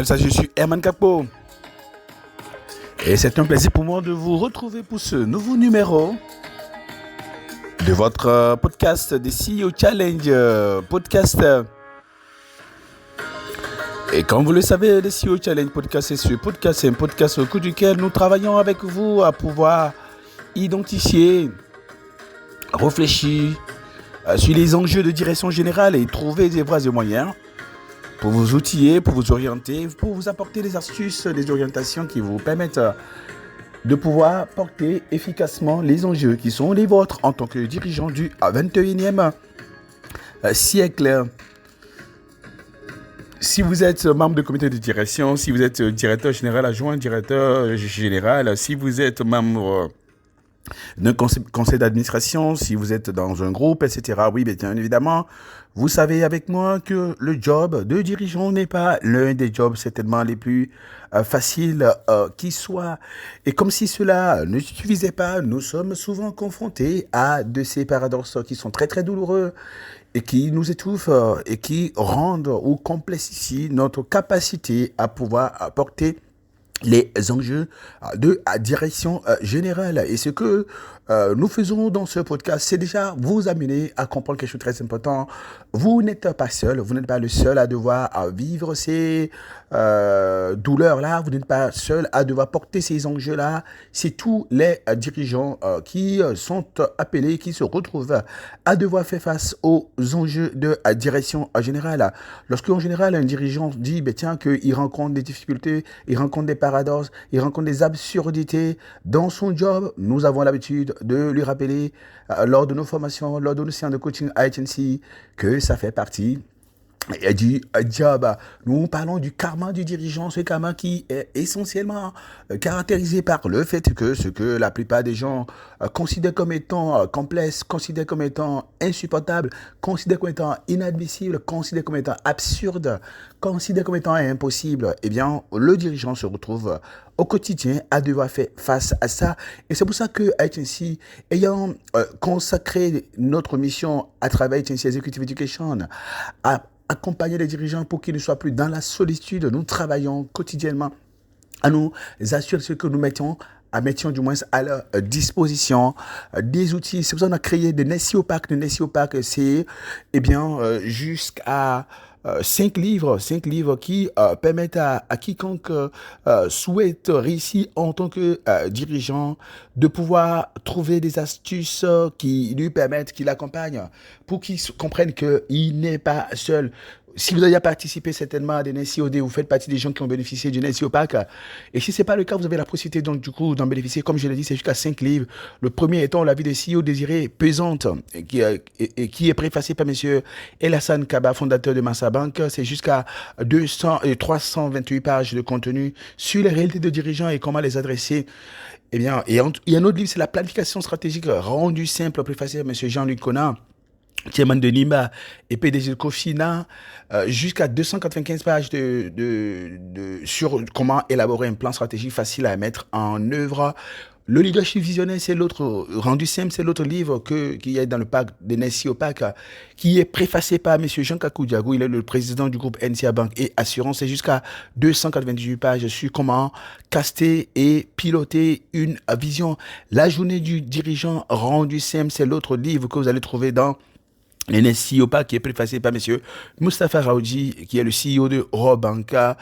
Salut, je suis Herman Capo. Et c'est un plaisir pour moi de vous retrouver pour ce nouveau numéro de votre podcast des CEO Challenge podcast. Et comme vous le savez, les CEO Challenge podcast, c'est un podcast au cours duquel nous travaillons avec vous à pouvoir identifier, réfléchir sur les enjeux de direction générale et trouver des voies et moyens pour vous outiller, pour vous orienter, pour vous apporter des astuces, des orientations qui vous permettent de pouvoir porter efficacement les enjeux qui sont les vôtres en tant que dirigeant du 21e siècle. Si vous êtes membre de comité de direction, si vous êtes directeur général adjoint, directeur général, si vous êtes membre d'un conseil d'administration, si vous êtes dans un groupe, etc. Oui, bien évidemment, vous savez avec moi que le job de dirigeant n'est pas l'un des jobs certainement les plus faciles qui soit. Et comme si cela ne suffisait pas, nous sommes souvent confrontés à de ces paradoxes qui sont très très douloureux et qui nous étouffent et qui rendent ou complexifient notre capacité à pouvoir apporter les enjeux de direction générale. Et ce que nous faisons dans ce podcast, c'est déjà vous amener à comprendre quelque chose de très important. Vous n'êtes pas seul, vous n'êtes pas le seul à devoir vivre ces douleurs-là, vous n'êtes pas seul à devoir porter ces enjeux-là. C'est tous les dirigeants qui sont appelés, qui se retrouvent à devoir faire face aux enjeux de direction générale. Lorsque, en général, un dirigeant dit tiens, qu'il rencontre des difficultés, il rencontre des paradoxes, il rencontre des absurdités dans son job, nous avons l'habitude de lui rappeler lors de nos formations, lors de nos séances de coaching à HNC, que ça fait partie du job. Nous parlons du karma du dirigeant, ce karma qui est essentiellement caractérisé par le fait que ce que la plupart des gens considèrent comme étant complexe, considèrent comme étant insupportable, considèrent comme étant inadmissible, considèrent comme étant absurde, considèrent comme étant impossible, eh bien, le dirigeant se retrouve au quotidien à devoir faire face à ça. Et c'est pour ça que HNC, ayant consacré notre mission à travers HNC Executive Education, à accompagner les dirigeants pour qu'ils ne soient plus dans la solitude, nous travaillons quotidiennement à nous assurer ce que nous mettions du moins à leur disposition des outils. C'est pour ça qu'on a créé des NSIO Pack. Le NSIO Pack, c'est jusqu'à 5 livres qui permettent à quiconque souhaite réussir en tant que dirigeant de pouvoir trouver des astuces qui lui permettent, qui l'accompagnent pour qu'il comprenne qu'il n'est pas seul. Si vous avez participé certainement à des NSIOD, vous faites partie des gens qui ont bénéficié du NSIO Pack. Et si ce n'est pas le cas, vous avez la possibilité donc, du coup, d'en bénéficier. Comme je l'ai dit, c'est jusqu'à 5 livres. Le premier étant La vie des CEO désirée pesante, qui est préfacé par M. Elassane Kaba, fondateur de Massa Bank. C'est jusqu'à 328 pages de contenu sur les réalités de dirigeants et comment les adresser. Eh bien, il y a un autre livre, c'est La planification stratégique rendue simple, préfacé par M. Jean-Luc Connard, chairman de Nimba et PDG de Cofina, jusqu'à 295 pages sur comment élaborer un plan stratégique facile à mettre en œuvre. Le leadership visionnaire, c'est l'autre, rendu simple, c'est l'autre livre qui est dans le pack de NSIO Pack, qui est préfacé par M. Jean Kakou Diago. Il est le président du groupe NCA Bank et Assurance. C'est jusqu'à 298 pages sur comment caster et piloter une vision. La journée du dirigeant rendu simple, c'est l'autre livre que vous allez trouver dans NSIO Pack, qui est préfacé par M. Moustapha Raoudi, qui est le CEO de Robanca,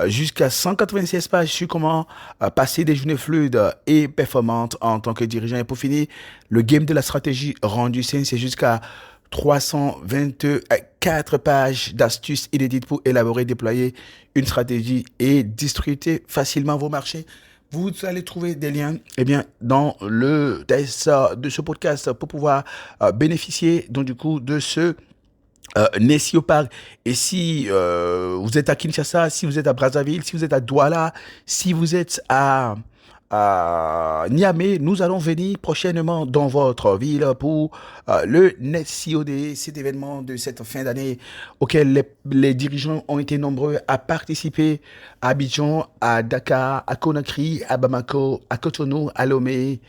jusqu'à 196 pages sur comment passer des journées fluides et performantes en tant que dirigeant. Et pour finir, le game de la stratégie rendu sain, c'est jusqu'à 324 pages d'astuces inédites pour élaborer, déployer une stratégie et distribuer facilement vos marchés. Vous allez trouver des liens dans le texte de ce podcast pour pouvoir bénéficier donc, du coup, de ce NSIO Pack. Et si vous êtes à Kinshasa, si vous êtes à Brazzaville, si vous êtes à Douala, si vous êtes à Niamey, nous allons venir prochainement dans votre ville pour le NSIOD, cet événement de cette fin d'année auquel les dirigeants ont été nombreux à participer à Abidjan, à Dakar, à Conakry, à Bamako, à Cotonou, à Lomé,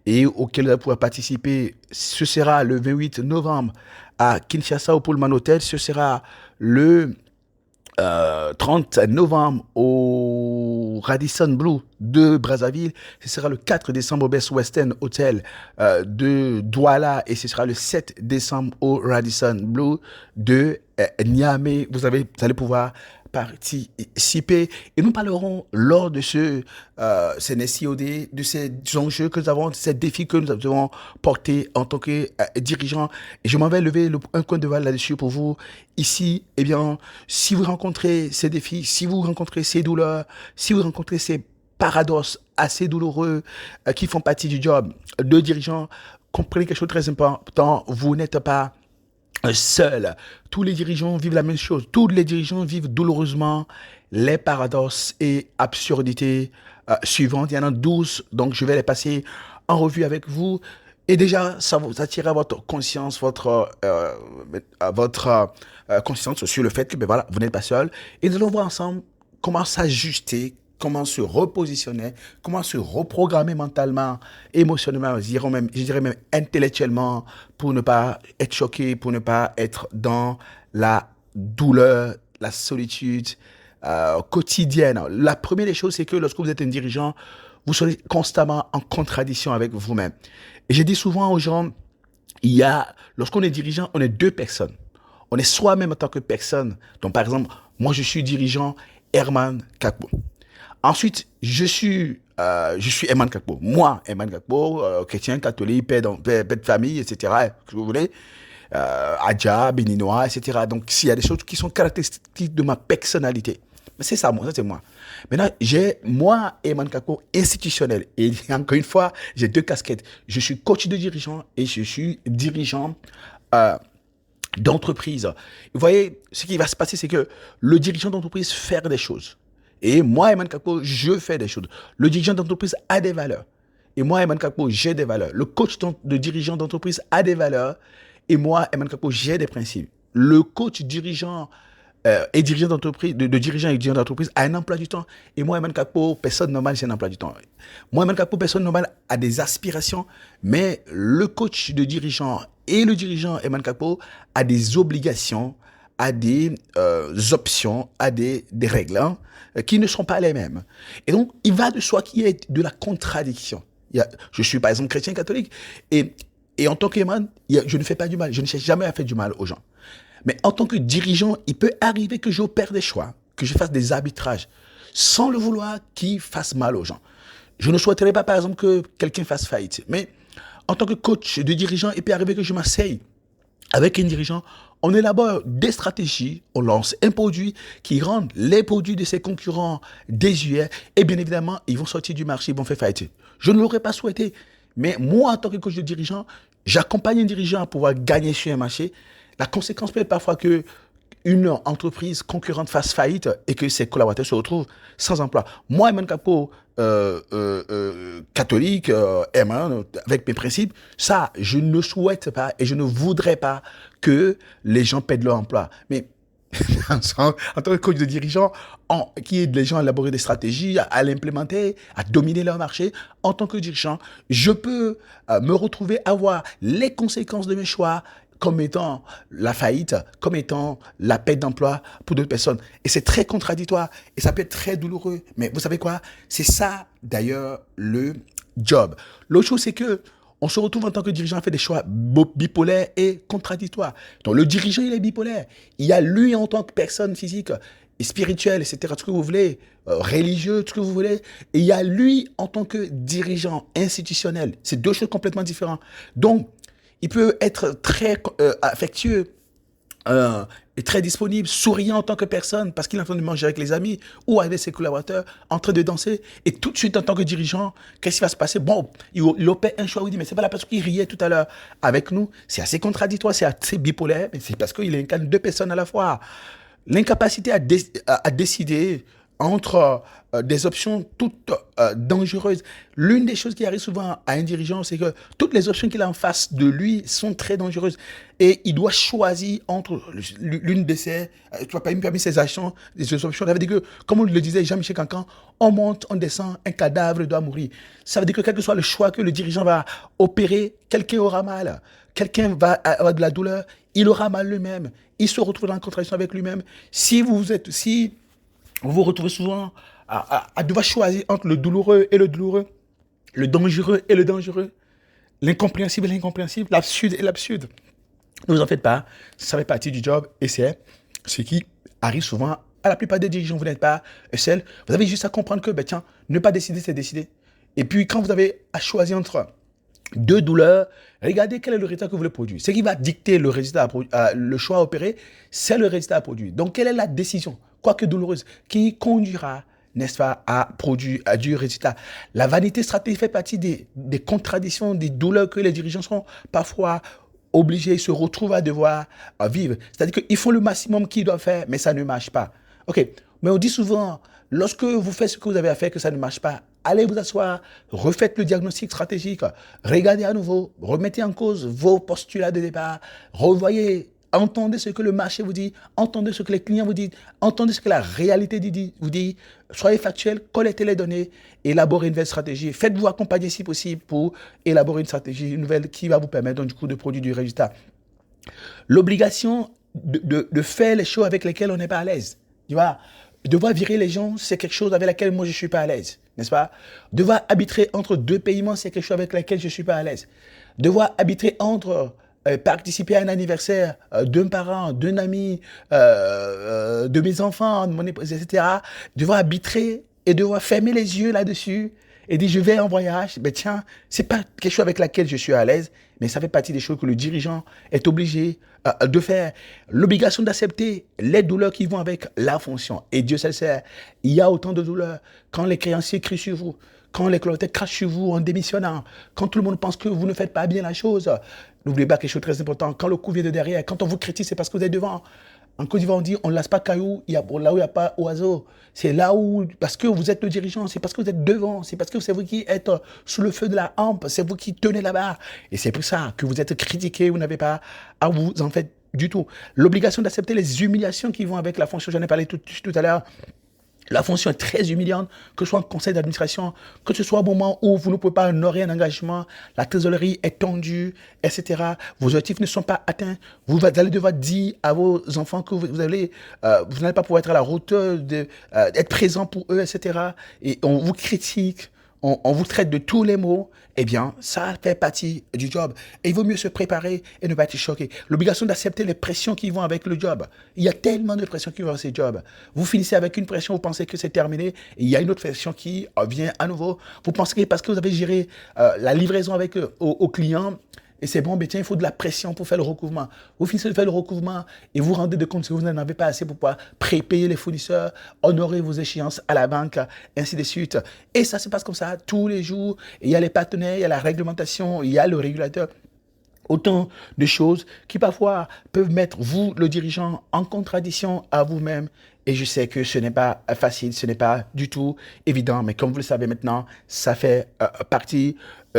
et auquel vous pourrez participer. Ce sera le 28 novembre à Kinshasa au Pullman Hotel. Ce sera le 30 novembre au Radisson Blu de Brazzaville. Ce sera le 4 décembre au Best Western Hotel de Douala et ce sera le 7 décembre au Radisson Blu de Niamey. Vous allez pouvoir participer et nous parlerons lors de ces NSIOD, de ces enjeux que nous avons, de ces défis que nous devons porter en tant que dirigeants. Et je m'en vais lever un coin de voile là-dessus pour vous. Ici, eh bien, si vous rencontrez ces défis, si vous rencontrez ces douleurs, si vous rencontrez ces paradoxes assez douloureux qui font partie du job de dirigeant, comprenez quelque chose de très important, vous n'êtes pas seul. Tous les dirigeants vivent la même chose. Tous les dirigeants vivent douloureusement les paradoxes et absurdités suivantes. Il y en a 12, donc je vais les passer en revue avec vous. Et déjà, ça vous attirera votre conscience, votre conscience sur le fait que ben voilà, vous n'êtes pas seul. Et nous allons voir ensemble comment s'ajuster, comment se repositionner, comment se reprogrammer mentalement, émotionnellement, je dirais même intellectuellement, pour ne pas être choqué, pour ne pas être dans la douleur, la solitude quotidienne. La première des choses, c'est que lorsque vous êtes un dirigeant, vous serez constamment en contradiction avec vous-même. Et je dis souvent aux gens, lorsqu'on est dirigeant, on est deux personnes. On est soi-même en tant que personne. Donc, par exemple, moi, je suis dirigeant Herman Kakpo. Ensuite, je suis Herman Kakpo. Moi, Herman Kakpo, chrétien, catholique, père de famille, etc., que vous voulez, Adja, béninois, etc. Donc, s'il y a des choses qui sont caractéristiques de ma personnalité, c'est ça, ça c'est moi. Maintenant, j'ai moi, Herman Kakpo, institutionnel. Et encore une fois, j'ai deux casquettes. Je suis coach de dirigeant et je suis dirigeant d'entreprise. Vous voyez, ce qui va se passer, c'est que le dirigeant d'entreprise fait des choses. Et moi, Herman Kakpo, je fais des choses. Le dirigeant d'entreprise a des valeurs. Et moi, Herman Kakpo, j'ai des valeurs. Le coach de dirigeant d'entreprise a des valeurs. Et moi, Herman Kakpo, j'ai des principes. Le coach dirigeant et dirigeant d'entreprise, de dirigeant et dirigeant d'entreprise a un emploi du temps. Et moi, Herman Kakpo, personne normale, j'ai un emploi du temps. Moi, Herman Kakpo, personne normale a des aspirations. Mais le coach de dirigeant et le dirigeant Herman Kakpo a des obligations, à des options, à des règles qui ne sont pas les mêmes. Et donc, il va de soi qu'il y ait de la contradiction. Je suis par exemple chrétien catholique et en tant qu'Herman, je ne fais pas du mal. Je ne cherche jamais à faire du mal aux gens. Mais en tant que dirigeant, il peut arriver que j'opère des choix, que je fasse des arbitrages, sans le vouloir, qui fassent mal aux gens. Je ne souhaiterais pas, par exemple, que quelqu'un fasse faillite. Mais en tant que coach de dirigeant, il peut arriver que je m'asseye avec un dirigeant, on élabore des stratégies, on lance un produit qui rend les produits de ses concurrents désuets et bien évidemment, ils vont sortir du marché, ils vont faire faillite. Je ne l'aurais pas souhaité, mais moi, en tant que coach de dirigeant, j'accompagne un dirigeant à pouvoir gagner sur un marché. La conséquence peut être parfois que une entreprise concurrente fasse faillite et que ses collaborateurs se retrouvent sans emploi. Moi, Herman Kakpo, catholique, Herman, avec mes principes, ça, je ne souhaite pas et je ne voudrais pas que les gens perdent leur emploi. Mais en tant que coach de dirigeant, qui aide les gens à élaborer des stratégies, à l'implémenter, à dominer leur marché, en tant que dirigeant, je peux me retrouver à voir les conséquences de mes choix comme étant la faillite, comme étant la perte d'emploi pour d'autres personnes. Et c'est très contradictoire et ça peut être très douloureux. Mais vous savez quoi? C'est ça, d'ailleurs, le job. L'autre chose, c'est que on se retrouve en tant que dirigeant à faire des choix bipolaires et contradictoires. Donc, le dirigeant, il est bipolaire. Il y a lui en tant que personne physique et spirituelle, etc., tout ce que vous voulez, religieux, tout ce que vous voulez. Et il y a lui en tant que dirigeant institutionnel. C'est deux choses complètement différentes. Donc, il peut être très affectueux et très disponible, souriant en tant que personne parce qu'il est en train de manger avec les amis ou avec ses collaborateurs, en train de danser. Et tout de suite, en tant que dirigeant, qu'est-ce qui va se passer? Bon, il opère un choix, il dit, mais c'est pas la personne qui riait tout à l'heure avec nous. C'est assez contradictoire, c'est assez bipolaire, mais c'est parce qu'il incarne deux personnes à la fois. L'incapacité à décider entre des options toutes dangereuses. L'une des choses qui arrive souvent à un dirigeant, c'est que toutes les options qu'il a en face de lui sont très dangereuses. Et il doit choisir entre l'une de ces, tu vois, parmi ces actions, des options. Ça veut dire que, comme on le disait Jean-Michel Cancan, on monte, on descend, un cadavre doit mourir. Ça veut dire que quel que soit le choix que le dirigeant va opérer, quelqu'un aura mal. Quelqu'un va avoir de la douleur, il aura mal lui-même. Il se retrouve dans la contradiction avec lui-même. Si vous vous retrouvez souvent à devoir choisir entre le douloureux et le douloureux, le dangereux et le dangereux, l'incompréhensible et l'incompréhensible, l'absurde et l'absurde. Ne vous en faites pas, ça fait partie du job et c'est ce qui arrive souvent à la plupart des dirigeants. Vous n'êtes pas seul. Vous avez juste à comprendre que, ben tiens, ne pas décider, c'est décider. Et puis, quand vous avez à choisir entre deux douleurs, regardez quel est le résultat que vous voulez produire. Ce qui va dicter le résultat, le choix à opérer, c'est le résultat à produire. Donc, quelle est la décision, quoique douloureuse, qui conduira, n'est-ce pas, à produire du résultat. La vanité stratégique fait partie des contradictions, des douleurs que les dirigeants sont parfois obligés, se retrouvent à devoir vivre. C'est-à-dire qu'ils font le maximum qu'ils doivent faire, mais ça ne marche pas. OK, mais on dit souvent, lorsque vous faites ce que vous avez à faire, que ça ne marche pas, allez vous asseoir, refaites le diagnostic stratégique, regardez à nouveau, remettez en cause vos postulats de départ, revoyez, entendez ce que le marché vous dit, entendez ce que les clients vous disent, entendez ce que la réalité vous dit, soyez factuel, collectez les données, élaborez une nouvelle stratégie, faites-vous accompagner si possible pour élaborer une stratégie nouvelle qui va vous permettre donc du coup de produire du résultat. L'obligation de faire les choses avec lesquelles on n'est pas à l'aise, tu vois, devoir virer les gens, c'est quelque chose avec laquelle moi je ne suis pas à l'aise, n'est-ce pas? Devoir arbitrer entre deux paiements, c'est quelque chose avec lequel je ne suis pas à l'aise. Devoir arbitrer entre participer à un anniversaire d'un parent, d'un ami, de mes enfants, de mon épouse, etc. Devoir arbitrer et devoir fermer les yeux là-dessus et dire je vais en voyage, ben tiens, c'est pas quelque chose avec laquelle je suis à l'aise, mais ça fait partie des choses que le dirigeant est obligé de faire. L'obligation d'accepter les douleurs qui vont avec la fonction. Et Dieu sait le sait, il y a autant de douleurs quand les créanciers crient sur vous, quand les clôtures crachent sur vous en démissionnant, quand tout le monde pense que vous ne faites pas bien la chose. N'oubliez pas quelque chose de très important, quand le coup vient de derrière, quand on vous critique, c'est parce que vous êtes devant. En Côte d'Ivoire, on dit on ne laisse pas caillou là où il n'y a pas oiseau. C'est là où, parce que vous êtes le dirigeant, c'est parce que vous êtes devant, c'est parce que c'est vous qui êtes sous le feu de la hampe, c'est vous qui tenez la barre. Et c'est pour ça que vous êtes critiqué, vous n'avez pas à vous en faire du tout. L'obligation d'accepter les humiliations qui vont avec la fonction, j'en ai parlé tout à l'heure. La fonction est très humiliante, que ce soit en conseil d'administration, que ce soit au moment où vous ne pouvez pas honorer un engagement, la trésorerie est tendue, etc. Vos objectifs ne sont pas atteints. Vous allez devoir dire à vos enfants que vous n'allez pas pouvoir être à la hauteur d'être présent pour eux, etc. Et on vous critique, on vous traite de tous les mots. Eh bien, ça fait partie du job. Et il vaut mieux se préparer et ne pas être choqué. L'obligation d'accepter les pressions qui vont avec le job. Il y a tellement de pressions qui vont avec ce job. Vous finissez avec une pression, vous pensez que c'est terminé, et il y a une autre pression qui vient à nouveau. Vous pensez que parce que vous avez géré la livraison avec au client, et c'est bon, mais tiens, il faut de la pression pour faire le recouvrement. Vous finissez de faire le recouvrement et vous vous rendez compte que vous n'en avez pas assez pour pouvoir prépayer les fournisseurs, honorer vos échéances à la banque, ainsi de suite. Et ça se passe comme ça tous les jours. Et il y a les partenaires, il y a la réglementation, il y a le régulateur. Autant de choses qui parfois peuvent mettre vous, le dirigeant, en contradiction à vous-même. Et je sais que ce n'est pas facile, ce n'est pas du tout évident, mais comme vous le savez maintenant, ça fait partie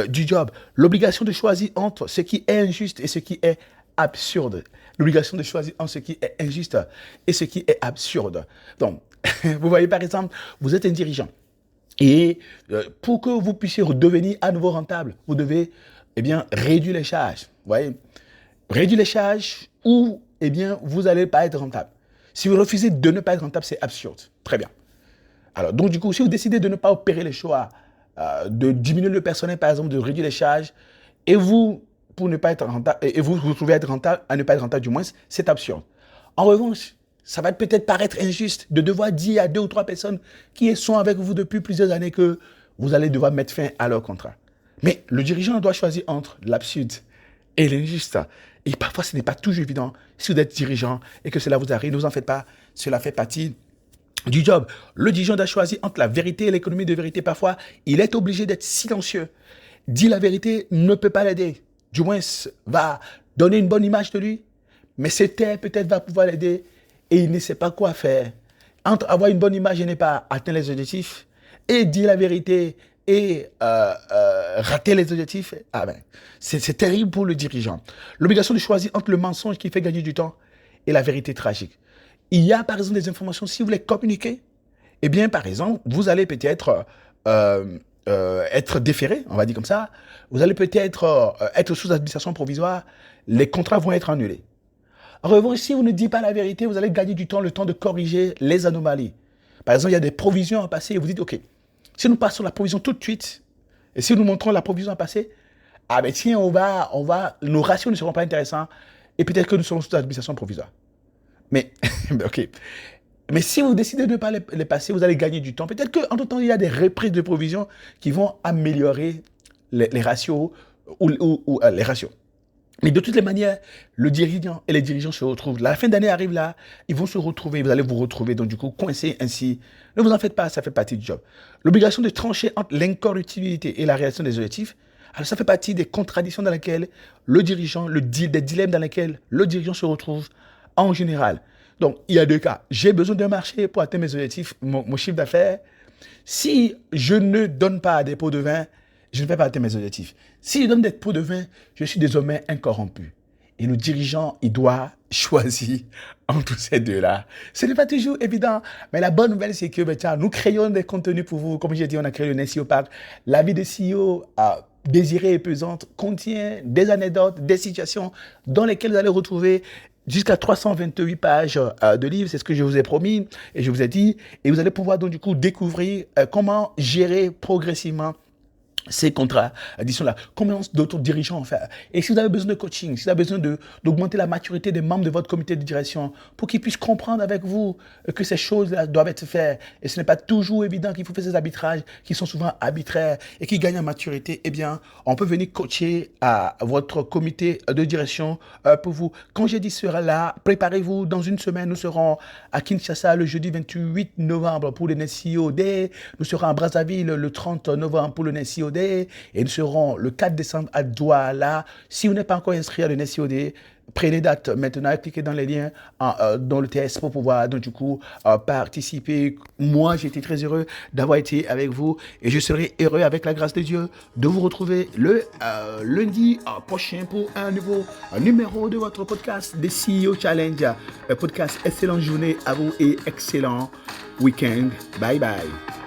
du job. L'obligation de choisir entre ce qui est injuste et ce qui est absurde. L'obligation de choisir entre ce qui est injuste et ce qui est absurde. Donc, vous voyez par exemple, vous êtes un dirigeant. Et pour que vous puissiez redevenir à nouveau rentable, vous devez réduire les charges. Vous voyez, réduire les charges ou vous n'allez pas être rentable. Si vous refusez de ne pas être rentable, c'est absurde. Très bien. Alors, donc du coup, si vous décidez de ne pas opérer les choix, de diminuer le personnel, par exemple, de réduire les charges, et vous, pour ne pas être rentable, et vous vous trouvez être rentable, à ne pas être rentable du moins, c'est absurde. En revanche, ça va peut-être paraître injuste de devoir dire à 2 ou 3 personnes qui sont avec vous depuis plusieurs années que vous allez devoir mettre fin à leur contrat. Mais le dirigeant doit choisir entre l'absurde et l'injuste. Et parfois, ce n'est pas toujours évident. Si vous êtes dirigeant et que cela vous arrive, ne vous en faites pas. Cela fait partie du job. Le dirigeant doit choisir entre la vérité et l'économie de vérité. Parfois, il est obligé d'être silencieux. Dire la vérité ne peut pas l'aider. Du moins, va donner une bonne image de lui. Mais se taire peut-être va pouvoir l'aider et il ne sait pas quoi faire. entre avoir une bonne image et ne pas atteindre les objectifs, et dire la vérité et rater les objectifs, c'est terrible pour le dirigeant. L'obligation de choisir entre le mensonge qui fait gagner du temps et la vérité tragique. Il y a par exemple des informations, si vous les communiquez, eh bien par exemple, vous allez peut-être être déféré, on va dire comme ça, vous allez peut-être être sous administration provisoire, les contrats vont être annulés. En revanche, si vous ne dites pas la vérité, vous allez gagner du temps, le temps de corriger les anomalies. Par exemple, il y a des provisions à passer et vous dites, OK, si nous passons la provision tout de suite, et si nous montrons la provision à passer, tiens, nos ratios ne seront pas intéressants et peut-être que nous serons sous administration provisoire. Mais, OK. Mais si vous décidez de ne pas les passer, vous allez gagner du temps. Peut-être qu'entre temps, il y a des reprises de provisions qui vont améliorer les ratios ou les ratios. Mais de toutes les manières, le dirigeant et les dirigeants se retrouvent. La fin d'année arrive là, ils vont se retrouver, vous allez vous retrouver, donc du coup, coincés ainsi. Ne vous en faites pas, ça fait partie du job. L'obligation de trancher entre l'incorruptibilité et la réalisation des objectifs, alors ça fait partie des contradictions dans lesquelles le dirigeant, des dilemmes dans lesquels le dirigeant se retrouve en général. Donc, il y a deux cas. J'ai besoin d'un marché pour atteindre mes objectifs, mon chiffre d'affaires. Si je ne donne pas des pots de vin, je ne vais pas atteindre mes objectifs. Si je donne des pots de vin, je suis désormais incorrompu. Et le dirigeant, il doit choisir entre ces deux-là. Ce n'est pas toujours évident, mais la bonne nouvelle, c'est que nous créons des contenus pour vous. Comme j'ai dit, on a créé le SEO Pack. La vie de CEO désirée et pesante contient des anecdotes, des situations dans lesquelles vous allez retrouver jusqu'à 328 pages de livres, c'est ce que je vous ai promis et je vous ai dit. Et vous allez pouvoir donc du coup découvrir comment gérer progressivement ces contrats, là, comment d'autres dirigeants en faire. Et si vous avez besoin de coaching, si vous avez besoin d'augmenter la maturité des membres de votre comité de direction pour qu'ils puissent comprendre avec vous que ces choses-là doivent être faites, et ce n'est pas toujours évident qu'il faut faire ces arbitrages qui sont souvent arbitraires et qui gagnent en maturité, eh bien, on peut venir coacher à votre comité de direction pour vous. Quand j'ai dit cela là, préparez-vous, dans une semaine, nous serons à Kinshasa le jeudi 28 novembre pour le NetCEO Day, nous serons à Brazzaville le 30 novembre pour le NetCEO Day, et nous serons le 4 décembre à Douala. Si vous n'êtes pas encore inscrit à l'NSCOD, prenez date maintenant, cliquez dans les liens dans le TS pour pouvoir donc du coup participer. Moi, j'ai été très heureux d'avoir été avec vous et je serai heureux avec la grâce de Dieu de vous retrouver le lundi prochain pour un nouveau numéro de votre podcast des CEO Challenge. Podcast, excellente journée à vous et excellent week-end. Bye bye.